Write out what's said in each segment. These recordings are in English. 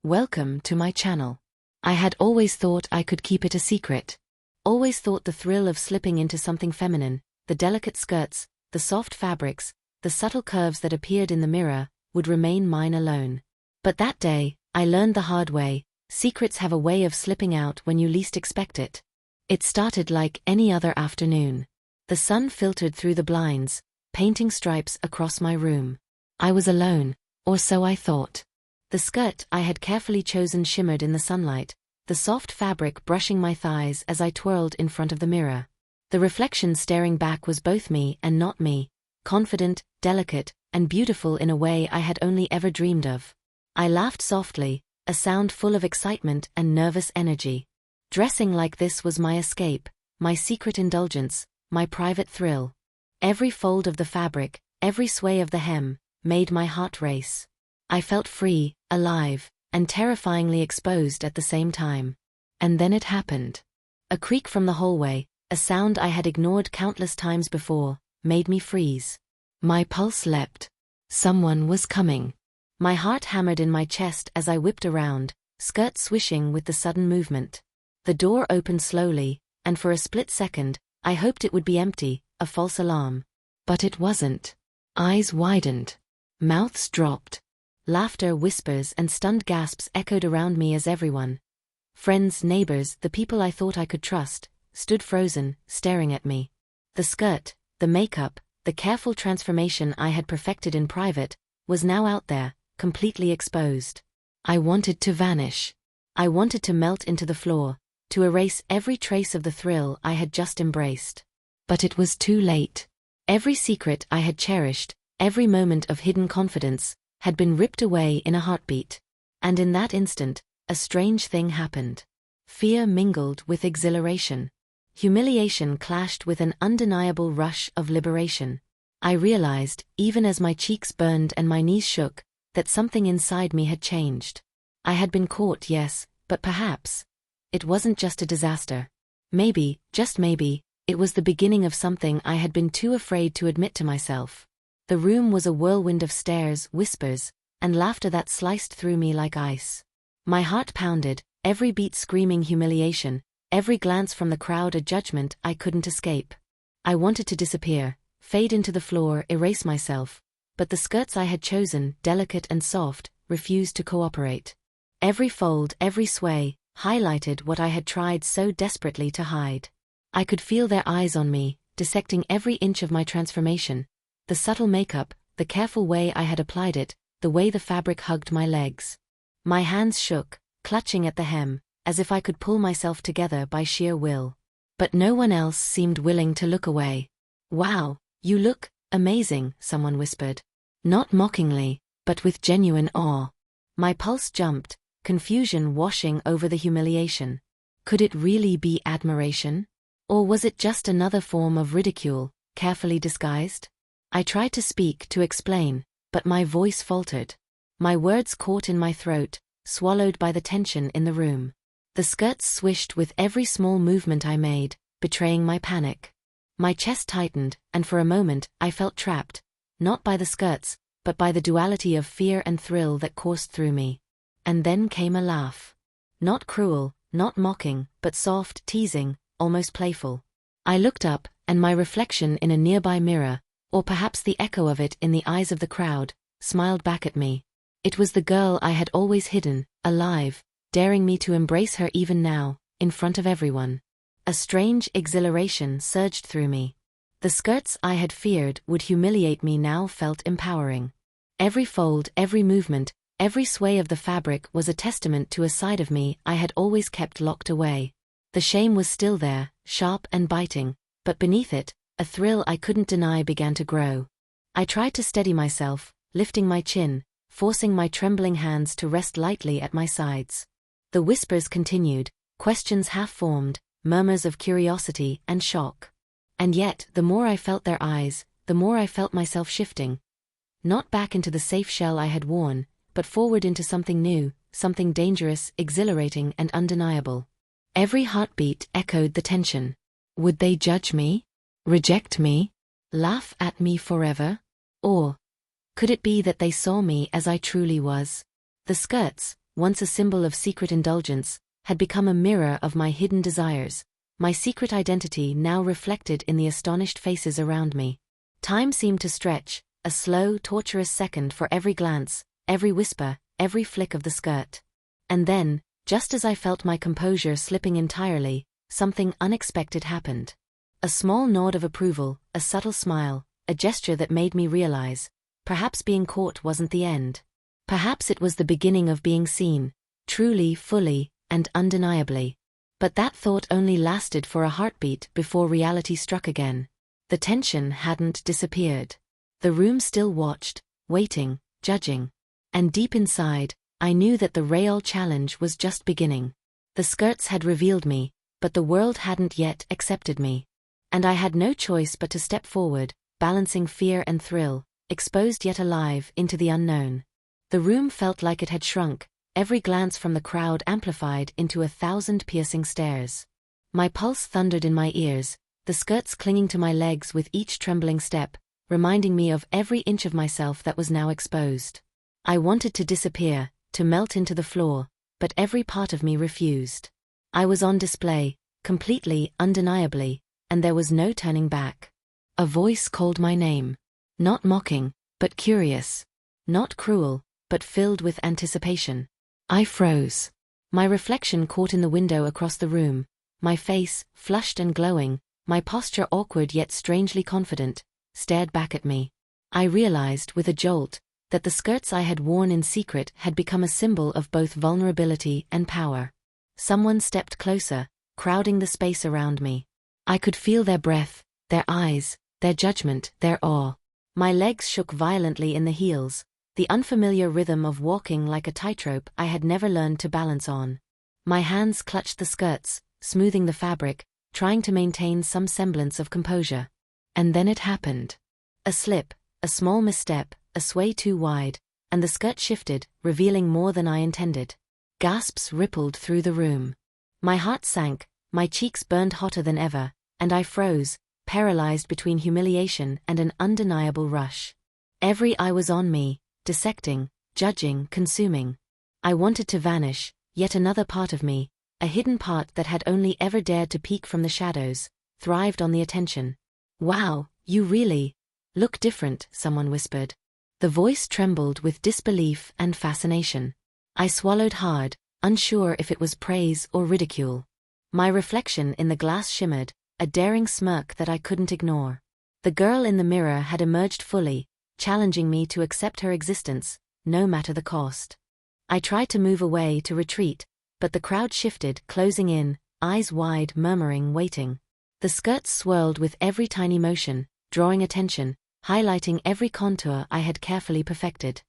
Welcome to my channel. I had always thought I could keep it a secret. Always thought the thrill of slipping into something feminine, the delicate skirts, the soft fabrics, the subtle curves that appeared in the mirror, would remain mine alone. But that day, I learned the hard way, secrets have a way of slipping out when you least expect it. It started like any other afternoon. The sun filtered through the blinds, painting stripes across my room. I was alone, or so I thought. The skirt I had carefully chosen shimmered in the sunlight, the soft fabric brushing my thighs as I twirled in front of the mirror. The reflection staring back was both me and not me, confident, delicate, and beautiful in a way I had only ever dreamed of. I laughed softly, a sound full of excitement and nervous energy. Dressing like this was my escape, my secret indulgence, my private thrill. Every fold of the fabric, every sway of the hem, made my heart race. I felt free, alive, and terrifyingly exposed at the same time. And then it happened. A creak from the hallway, a sound I had ignored countless times before, made me freeze. My pulse leapt. Someone was coming. My heart hammered in my chest as I whipped around, skirt swishing with the sudden movement. The door opened slowly, and for a split second, I hoped it would be empty, a false alarm. But it wasn't. Eyes widened. Mouths dropped. Laughter, whispers, and stunned gasps echoed around me as everyone, friends, neighbors, the people I thought I could trust, stood frozen, staring at me. The skirt, the makeup, the careful transformation I had perfected in private, was now out there, completely exposed. I wanted to vanish. I wanted to melt into the floor, to erase every trace of the thrill I had just embraced. But it was too late. Every secret I had cherished, every moment of hidden confidence, had been ripped away in a heartbeat. And in that instant, a strange thing happened. Fear mingled with exhilaration. Humiliation clashed with an undeniable rush of liberation. I realized, even as my cheeks burned and my knees shook, that something inside me had changed. I had been caught, yes, but perhaps it wasn't just a disaster. Maybe, just maybe, it was the beginning of something I had been too afraid to admit to myself. The room was a whirlwind of stares, whispers, and laughter that sliced through me like ice. My heart pounded, every beat screaming humiliation, every glance from the crowd a judgment I couldn't escape. I wanted to disappear, fade into the floor, erase myself, but the skirts I had chosen, delicate and soft, refused to cooperate. Every fold, every sway, highlighted what I had tried so desperately to hide. I could feel their eyes on me, dissecting every inch of my transformation. The subtle makeup, the careful way I had applied it, the way the fabric hugged my legs. My hands shook, clutching at the hem, as if I could pull myself together by sheer will. But no one else seemed willing to look away. "Wow, you look amazing," someone whispered. Not mockingly, but with genuine awe. My pulse jumped, confusion washing over the humiliation. Could it really be admiration? Or was it just another form of ridicule, carefully disguised? I tried to speak, to explain, but my voice faltered. My words caught in my throat, swallowed by the tension in the room. The skirts swished with every small movement I made, betraying my panic. My chest tightened, and for a moment I felt trapped, not by the skirts, but by the duality of fear and thrill that coursed through me. And then came a laugh. Not cruel, not mocking, but soft, teasing, almost playful. I looked up, and my reflection in a nearby mirror, or perhaps the echo of it in the eyes of the crowd, smiled back at me. It was the girl I had always hidden, alive, daring me to embrace her even now, in front of everyone. A strange exhilaration surged through me. The skirts I had feared would humiliate me now felt empowering. Every fold, every movement, every sway of the fabric was a testament to a side of me I had always kept locked away. The shame was still there, sharp and biting, but beneath it, a thrill I couldn't deny began to grow. I tried to steady myself, lifting my chin, forcing my trembling hands to rest lightly at my sides. The whispers continued, questions half-formed, murmurs of curiosity and shock. And yet, the more I felt their eyes, the more I felt myself shifting. Not back into the safe shell I had worn, but forward into something new, something dangerous, exhilarating, and undeniable. Every heartbeat echoed the tension. Would they judge me? Reject me? Laugh at me forever? Or could it be that they saw me as I truly was? The skirts, once a symbol of secret indulgence, had become a mirror of my hidden desires, my secret identity now reflected in the astonished faces around me. Time seemed to stretch, a slow, torturous second for every glance, every whisper, every flick of the skirt. And then, just as I felt my composure slipping entirely, something unexpected happened. A small nod of approval, a subtle smile, a gesture that made me realize, perhaps being caught wasn't the end. Perhaps it was the beginning of being seen, truly, fully, and undeniably. But that thought only lasted for a heartbeat before reality struck again. The tension hadn't disappeared. The room still watched, waiting, judging. And deep inside, I knew that the real challenge was just beginning. The skirts had revealed me, but the world hadn't yet accepted me. And I had no choice but to step forward, balancing fear and thrill, exposed yet alive into the unknown. The room felt like it had shrunk, every glance from the crowd amplified into 1,000 piercing stares. My pulse thundered in my ears, the skirts clinging to my legs with each trembling step, reminding me of every inch of myself that was now exposed. I wanted to disappear, to melt into the floor, but every part of me refused. I was on display, completely, undeniably, and there was no turning back. A voice called my name. Not mocking, but curious. Not cruel, but filled with anticipation. I froze. My reflection caught in the window across the room, my face, flushed and glowing, my posture awkward yet strangely confident, stared back at me. I realized with a jolt that the skirts I had worn in secret had become a symbol of both vulnerability and power. Someone stepped closer, crowding the space around me. I could feel their breath, their eyes, their judgment, their awe. My legs shook violently in the heels, the unfamiliar rhythm of walking like a tightrope I had never learned to balance on. My hands clutched the skirts, smoothing the fabric, trying to maintain some semblance of composure. And then it happened. A slip, a small misstep, a sway too wide, and the skirt shifted, revealing more than I intended. Gasps rippled through the room. My heart sank, my cheeks burned hotter than ever, and I froze, paralyzed between humiliation and an undeniable rush. Every eye was on me, dissecting, judging, consuming. I wanted to vanish, yet another part of me, a hidden part that had only ever dared to peek from the shadows, thrived on the attention. "Wow, you really look different," someone whispered. The voice trembled with disbelief and fascination. I swallowed hard, unsure if it was praise or ridicule. My reflection in the glass shimmered, a daring smirk that I couldn't ignore. The girl in the mirror had emerged fully, challenging me to accept her existence, no matter the cost. I tried to move away, to retreat, but the crowd shifted, closing in, eyes wide, murmuring, waiting. The skirts swirled with every tiny motion, drawing attention, highlighting every contour I had carefully perfected.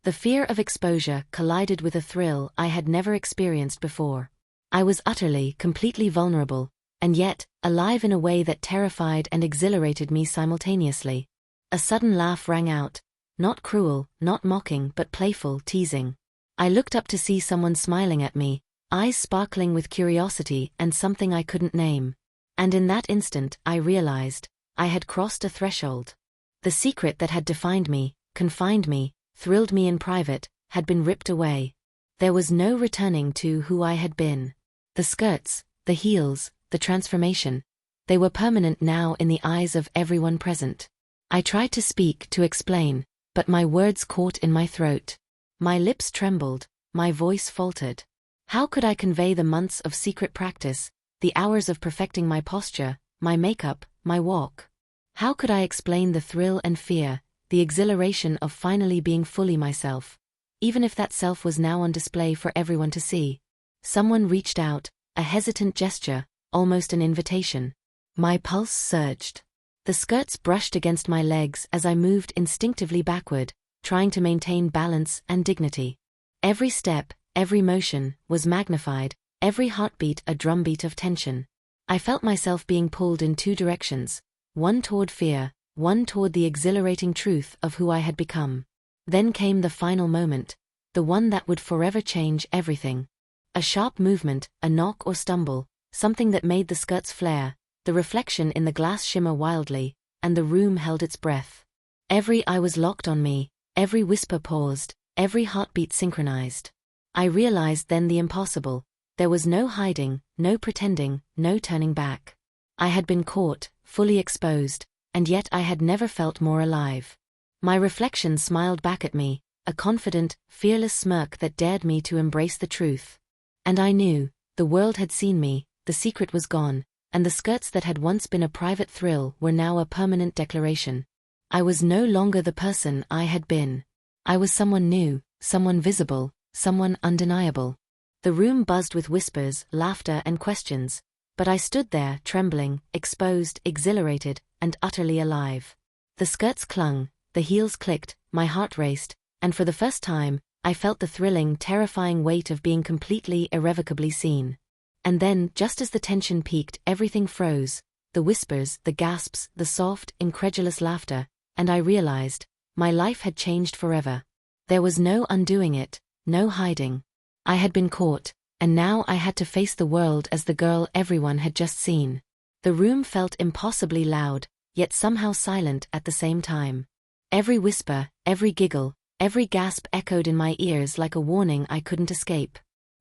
The fear of exposure collided with a thrill I had never experienced before. I was utterly, completely vulnerable, and yet, alive in a way that terrified and exhilarated me simultaneously. A sudden laugh rang out, not cruel, not mocking, but playful, teasing. I looked up to see someone smiling at me, eyes sparkling with curiosity and something I couldn't name. And in that instant, I realized, I had crossed a threshold. The secret that had defined me, confined me, thrilled me in private, had been ripped away. There was no returning to who I had been. The skirts, the heels, the transformation, they were permanent now in the eyes of everyone present. I tried to speak, to explain, but my words caught in my throat. My lips trembled, my voice faltered. How could I convey the months of secret practice, the hours of perfecting my posture, my makeup, my walk? How could I explain the thrill and fear, the exhilaration of finally being fully myself, even if that self was now on display for everyone to see? Someone reached out, a hesitant gesture, almost an invitation. My pulse surged. The skirts brushed against my legs as I moved instinctively backward, trying to maintain balance and dignity. Every step, every motion, was magnified, every heartbeat a drumbeat of tension. I felt myself being pulled in two directions, one toward fear, one toward the exhilarating truth of who I had become. Then came the final moment, the one that would forever change everything. A sharp movement, a knock or stumble, something that made the skirts flare, the reflection in the glass shimmer wildly, and the room held its breath. Every eye was locked on me, every whisper paused, every heartbeat synchronized. I realized then the impossible. There was no hiding, no pretending, no turning back. I had been caught, fully exposed, and yet I had never felt more alive. My reflection smiled back at me, a confident, fearless smirk that dared me to embrace the truth. And I knew, the world had seen me, the secret was gone, and the skirts that had once been a private thrill were now a permanent declaration. I was no longer the person I had been. I was someone new, someone visible, someone undeniable. The room buzzed with whispers, laughter, and questions, but I stood there, trembling, exposed, exhilarated, and utterly alive. The skirts clung, the heels clicked, my heart raced, and for the first time, I felt the thrilling, terrifying weight of being completely, irrevocably seen. And then, just as the tension peaked, everything froze, the whispers, the gasps, the soft, incredulous laughter, and I realized, my life had changed forever. There was no undoing it, no hiding. I had been caught, and now I had to face the world as the girl everyone had just seen. The room felt impossibly loud, yet somehow silent at the same time. Every whisper, every giggle, every gasp echoed in my ears like a warning I couldn't escape.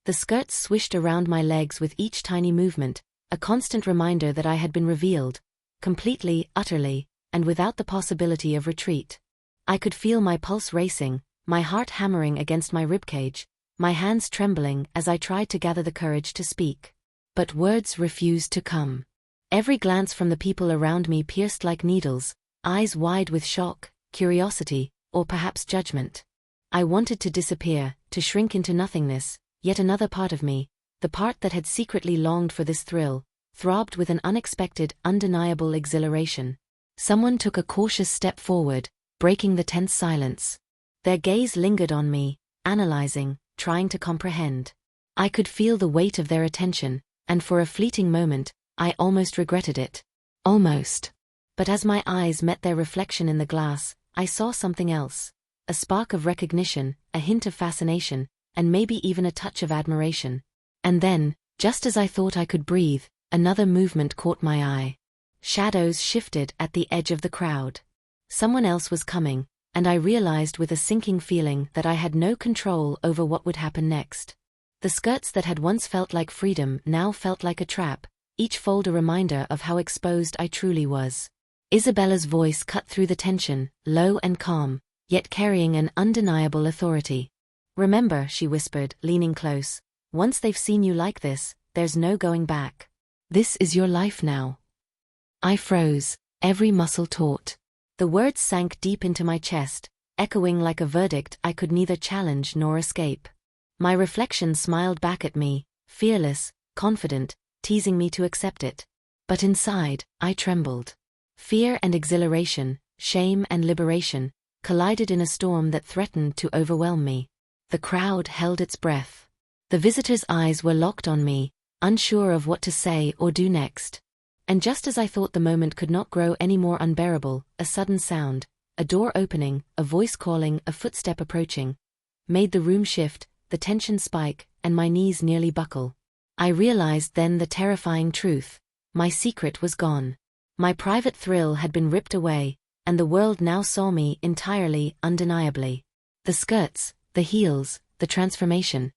The skirts swished around my legs with each tiny movement, a constant reminder that I had been revealed, completely, utterly, and without the possibility of retreat. I could feel my pulse racing, my heart hammering against my ribcage, my hands trembling as I tried to gather the courage to speak. But words refused to come. Every glance from the people around me pierced like needles, eyes wide with shock, curiosity, or perhaps judgment. I wanted to disappear, to shrink into nothingness, yet another part of me, the part that had secretly longed for this thrill, throbbed with an unexpected, undeniable exhilaration. Someone took a cautious step forward, breaking the tense silence. Their gaze lingered on me, analyzing, trying to comprehend. I could feel the weight of their attention, and for a fleeting moment, I almost regretted it. Almost. But as my eyes met their reflection in the glass, I saw something else. A spark of recognition, a hint of fascination, and maybe even a touch of admiration. And then, just as I thought I could breathe, another movement caught my eye. Shadows shifted at the edge of the crowd. Someone else was coming, and I realized with a sinking feeling that I had no control over what would happen next. The skirts that had once felt like freedom now felt like a trap, each fold a reminder of how exposed I truly was. Isabella's voice cut through the tension, low and calm, yet carrying an undeniable authority. "Remember," she whispered, leaning close, "once they've seen you like this, there's no going back. This is your life now." I froze, every muscle taut. The words sank deep into my chest, echoing like a verdict I could neither challenge nor escape. My reflection smiled back at me, fearless, confident, teasing me to accept it. But inside, I trembled. Fear and exhilaration, shame and liberation, collided in a storm that threatened to overwhelm me. The crowd held its breath. The visitors' eyes were locked on me, unsure of what to say or do next. And just as I thought the moment could not grow any more unbearable, a sudden sound, a door opening, a voice calling, a footstep approaching, made the room shift, the tension spike, and my knees nearly buckle. I realized then the terrifying truth. My secret was gone. My private thrill had been ripped away, and the world now saw me entirely, undeniably. The skirts, the heels, the transformation.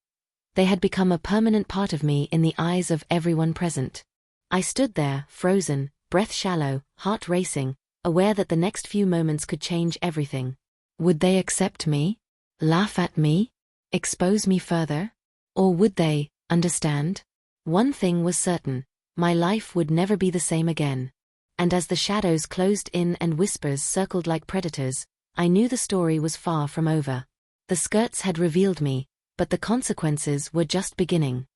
They had become a permanent part of me in the eyes of everyone present. I stood there, frozen, breath shallow, heart racing, aware that the next few moments could change everything. Would they accept me? Laugh at me? Expose me further? Or would they understand? One thing was certain, my life would never be the same again. And as the shadows closed in and whispers circled like predators, I knew the story was far from over. The skirts had revealed me, but the consequences were just beginning.